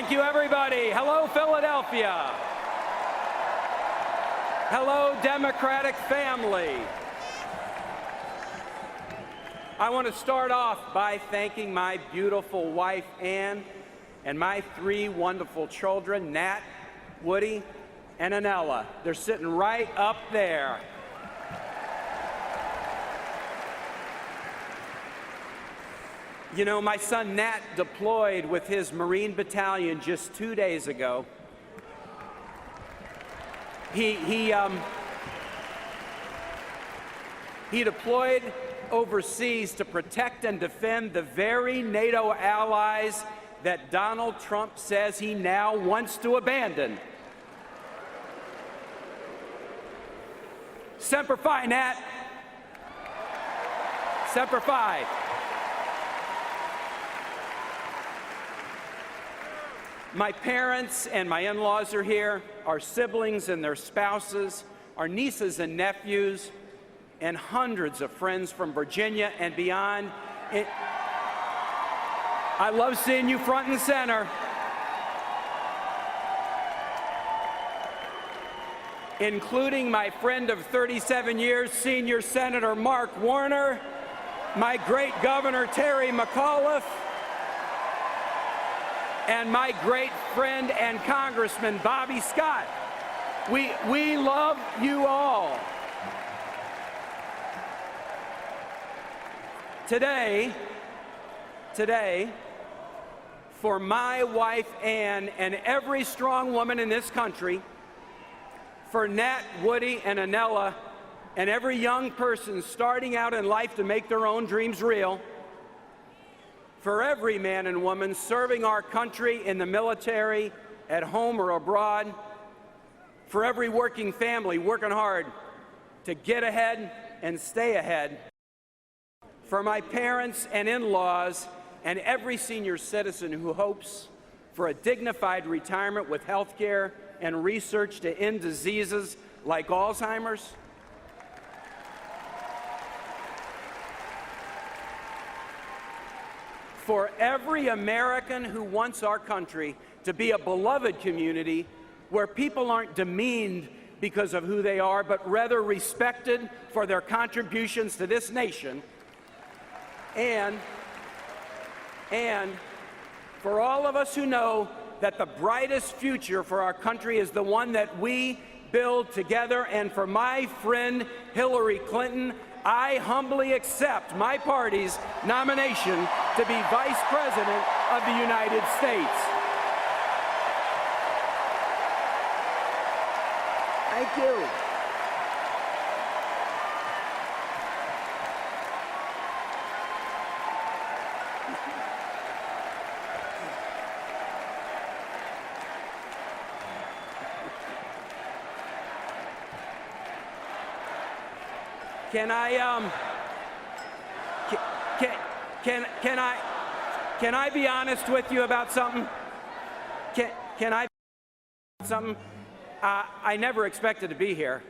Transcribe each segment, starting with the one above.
Thank you, everybody. Hello, Philadelphia. Hello, Democratic family. I want to start off by thanking my beautiful wife, Ann, and my 3 wonderful children, Nat, Woody, and Anella. They're sitting right up there. You know, my son Nat deployed with his Marine battalion just 2 days ago. He deployed overseas to protect and defend the very NATO allies that Donald Trump says he now wants to abandon. Semper Fi, Nat. Semper Fi. My parents and my in-laws are here, our siblings and their spouses, our nieces and nephews, and hundreds of friends from Virginia and beyond. I love seeing you front and center. Including my friend of 37 years, Senior Senator Mark Warner, my great Governor Terry McAuliffe, and my great friend and Congressman Bobby Scott. We love you all. Today, for my wife Ann and every strong woman in this country, for Nat, Woody, and Anella, and every young person starting out in life to make their own dreams real, for every man and woman serving our country in the military, at home or abroad, for every working family working hard to get ahead and stay ahead, for my parents and in-laws and every senior citizen who hopes for a dignified retirement with health care and research to end diseases like Alzheimer's, for every American who wants our country to be a beloved community where people aren't demeaned because of who they are, but rather respected for their contributions to this nation, and for all of us who know that the brightest future for our country is the one that we build together, and for my friend Hillary Clinton, I humbly accept my party's nomination to be Vice President of the United States. Thank you. Can I be honest with you about something? Can I something? I never expected to be here,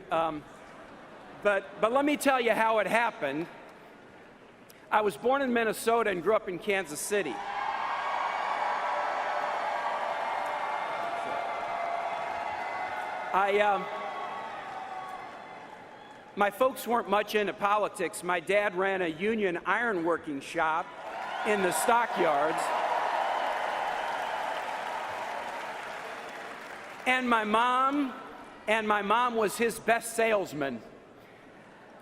but let me tell you how it happened. I was born in Minnesota and grew up in Kansas City. My folks weren't much into politics. My dad ran a union ironworking shop in the stockyards. And my mom was his best salesman.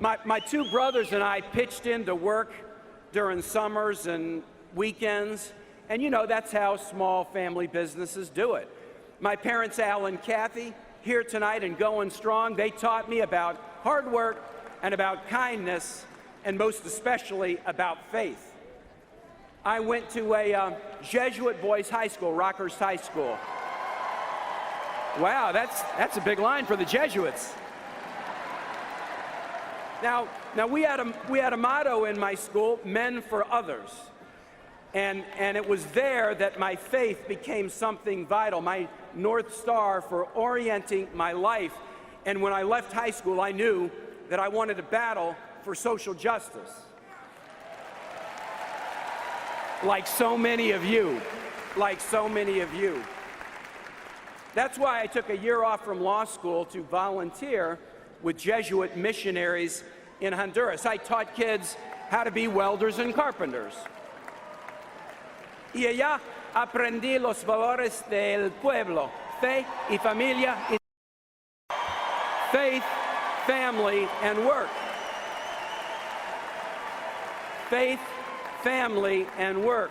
My 2 brothers and I pitched in to work during summers and weekends. And you know, that's how small family businesses do it. My parents, Al and Kathy, here tonight and going strong, they taught me about hard work and about kindness, and most especially about faith. I went to a Jesuit boys' high school, Rockhurst High School. Wow, that's a big line for the Jesuits. Now we had a motto in my school, men for others. And it was there that my faith became something vital, my North Star for orienting my life. And when I left high school, I knew that I wanted to battle for social justice. Like so many of you. That's why I took a year off from law school to volunteer with Jesuit missionaries in Honduras. I taught kids how to be welders and carpenters. Y allá aprendí los valores del pueblo, fe y familia, faith, family, and work. Faith, family, and work.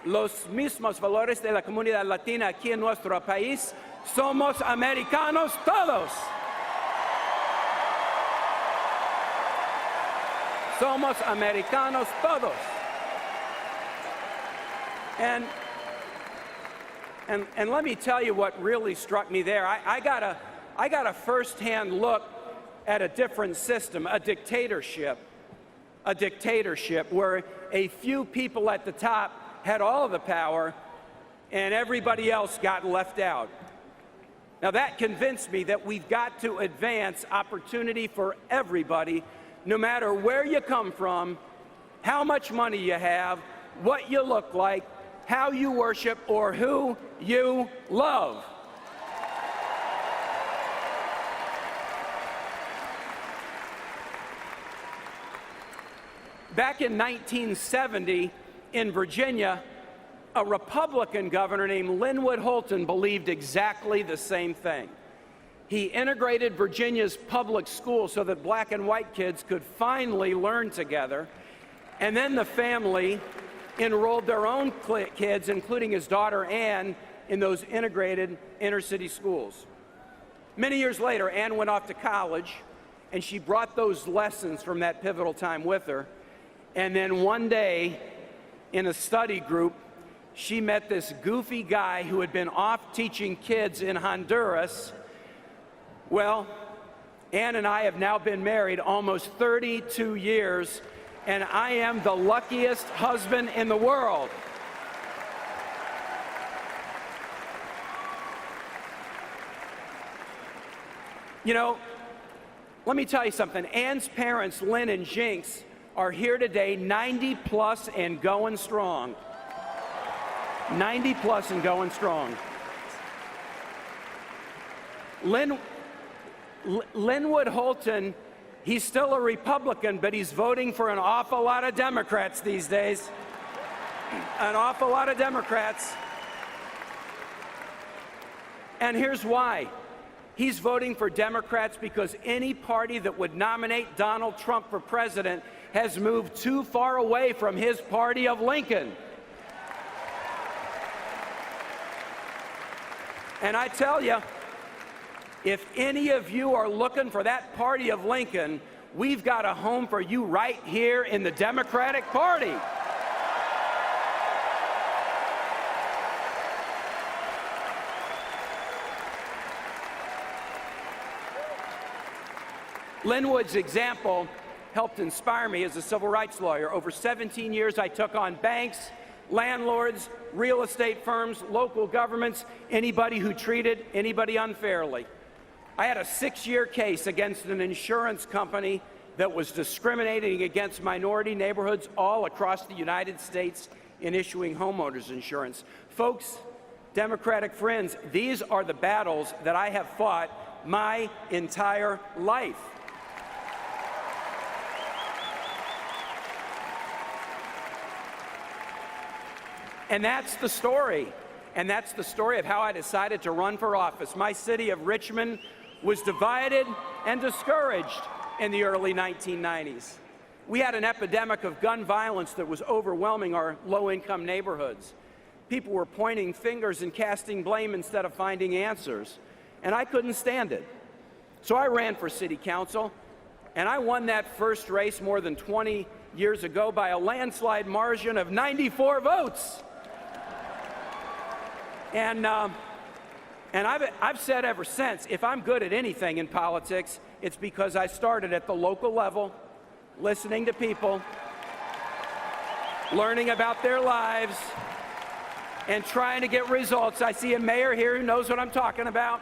Los mismos valores de la comunidad latina aquí en nuestro país. Somos americanos todos. Somos americanos todos. And let me tell you what really struck me there. I got a first-hand look at a different system, a dictatorship where a few people at the top had all of the power and everybody else got left out. Now that convinced me that we've got to advance opportunity for everybody, no matter where you come from, how much money you have, what you look like, how you worship, or who you love. Back in 1970, in Virginia, a Republican governor named Linwood Holton believed exactly the same thing. He integrated Virginia's public schools so that black and white kids could finally learn together, and then the family enrolled their own kids, including his daughter Anne, in those integrated inner-city schools. Many years later, Anne went off to college, and she brought those lessons from that pivotal time with her, and then one day, in a study group, she met this goofy guy who had been off teaching kids in Honduras. Well, Ann and I have now been married almost 32 years, and I am the luckiest husband in the world. You know, let me tell you something. Ann's parents, Lynn and Jinx, are here today, 90 plus and going strong. 90 plus and going strong. Linwood Holton, he's still a Republican, but he's voting for an awful lot of Democrats these days. An awful lot of Democrats. And here's why. He's voting for Democrats because any party that would nominate Donald Trump for president has moved too far away from his party of Lincoln. And I tell you, if any of you are looking for that party of Lincoln, we've got a home for you right here in the Democratic Party. Linwood's example helped inspire me as a civil rights lawyer. Over 17 years, I took on banks, landlords, real estate firms, local governments, anybody who treated anybody unfairly. I had a 6-year case against an insurance company that was discriminating against minority neighborhoods all across the United States in issuing homeowners insurance. Folks, Democratic friends, these are the battles that I have fought my entire life. And that's the story. And that's the story of how I decided to run for office. My city of Richmond was divided and discouraged in the early 1990s. We had an epidemic of gun violence that was overwhelming our low-income neighborhoods. People were pointing fingers and casting blame instead of finding answers. And I couldn't stand it. So I ran for city council, and I won that first race more than 20 years ago by a landslide margin of 94 votes. And I've said ever since, if I'm good at anything in politics, it's because I started at the local level, listening to people, learning about their lives, and trying to get results. I see a mayor here who knows what I'm talking about.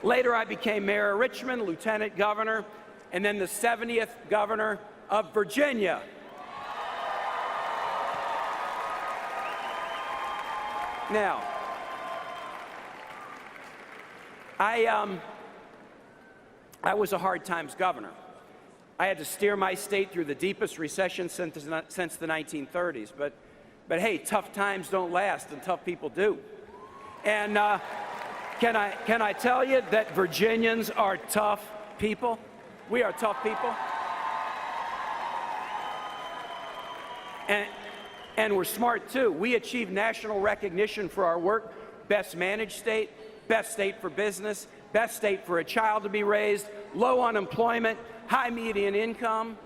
Later, I became mayor of Richmond, lieutenant governor, and then the 70th governor of Virginia. Now, I was a hard times governor. I had to steer my state through the deepest recession since the 1930s. But hey, tough times don't last, and tough people do. And can I tell you that Virginians are tough people? We are tough people. And we're smart too. We achieved national recognition for our work. Best managed state, best state for business, best state for a child to be raised, low unemployment, high median income.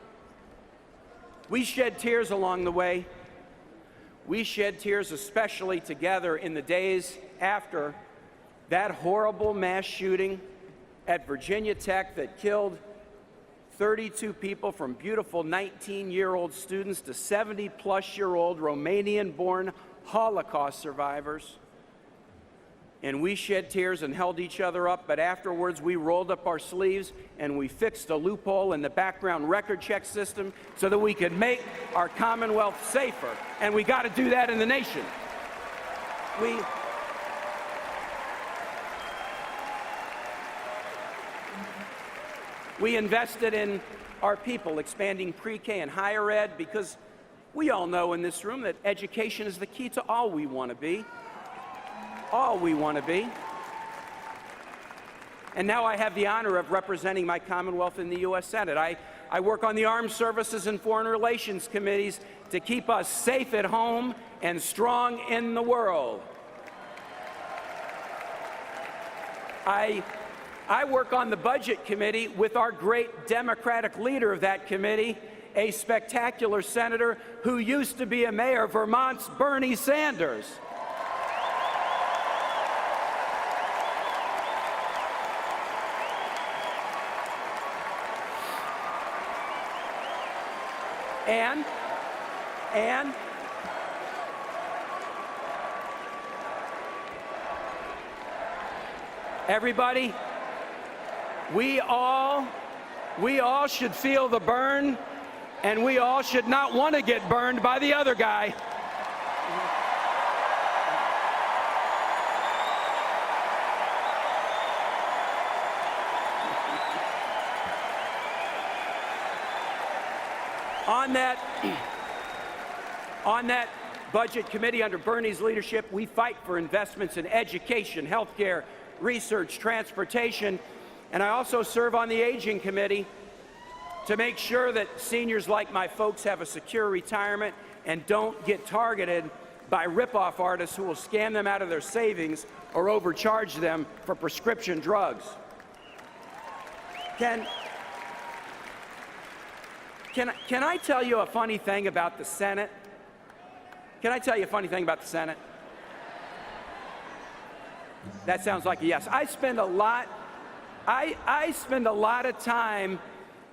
We shed tears along the way. We shed tears especially together in the days after that horrible mass shooting at Virginia Tech that killed 32 people, from beautiful 19-year-old students to 70-plus-year-old Romanian-born Holocaust survivors. And we shed tears and held each other up, but afterwards we rolled up our sleeves and we fixed a loophole in the background record check system so that we could make our Commonwealth safer. And we got to do that in the nation. We invested in our people, expanding pre-K and higher ed, because we all know in this room that education is the key to all we want to be. All we want to be. And now I have the honor of representing my Commonwealth in the U.S. Senate. I work on the Armed Services and Foreign Relations Committees to keep us safe at home and strong in the world. I work on the Budget Committee with our great Democratic leader of that committee, a spectacular senator who used to be a mayor, Vermont's Bernie Sanders. And everybody, we all should feel the burn, and we all should not want to get burned by the other guy. On that Budget Committee under Bernie's leadership, we fight for investments in education, healthcare, research, transportation, and I also serve on the Aging Committee to make sure that seniors like my folks have a secure retirement and don't get targeted by rip-off artists who will scam them out of their savings or overcharge them for prescription drugs. Can I tell you a funny thing about the Senate? Can I tell you a funny thing about the Senate? That sounds like a yes. I spend a lot of time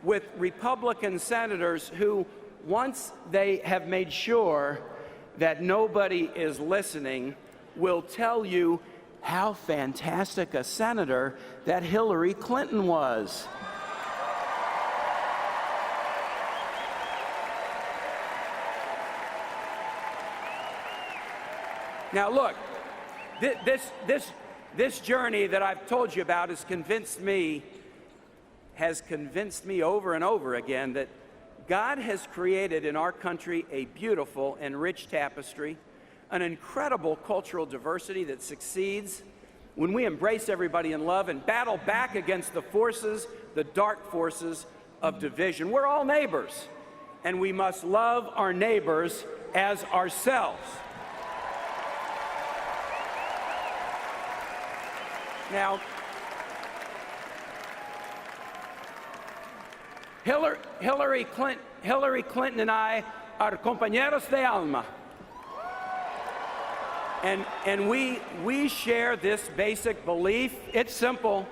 with Republican senators who, once they have made sure that nobody is listening, will tell you how fantastic a senator that Hillary Clinton was. Now look, this journey that I've told you about has convinced me over and over again that God has created in our country a beautiful and rich tapestry, an incredible cultural diversity that succeeds when we embrace everybody in love and battle back against the forces, the dark forces of division. We're all neighbors, and we must love our neighbors as ourselves. Now, Hillary Clinton and I are compañeros de alma. And we share this basic belief. It's simple.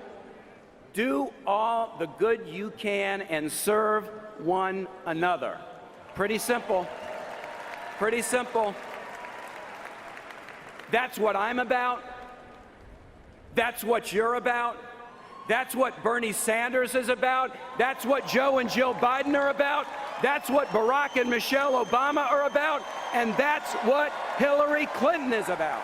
Do all the good you can and serve one another. Pretty simple. Pretty simple. That's what I'm about. That's what you're about. That's what Bernie Sanders is about. That's what Joe and Jill Biden are about. That's what Barack and Michelle Obama are about. And that's what Hillary Clinton is about.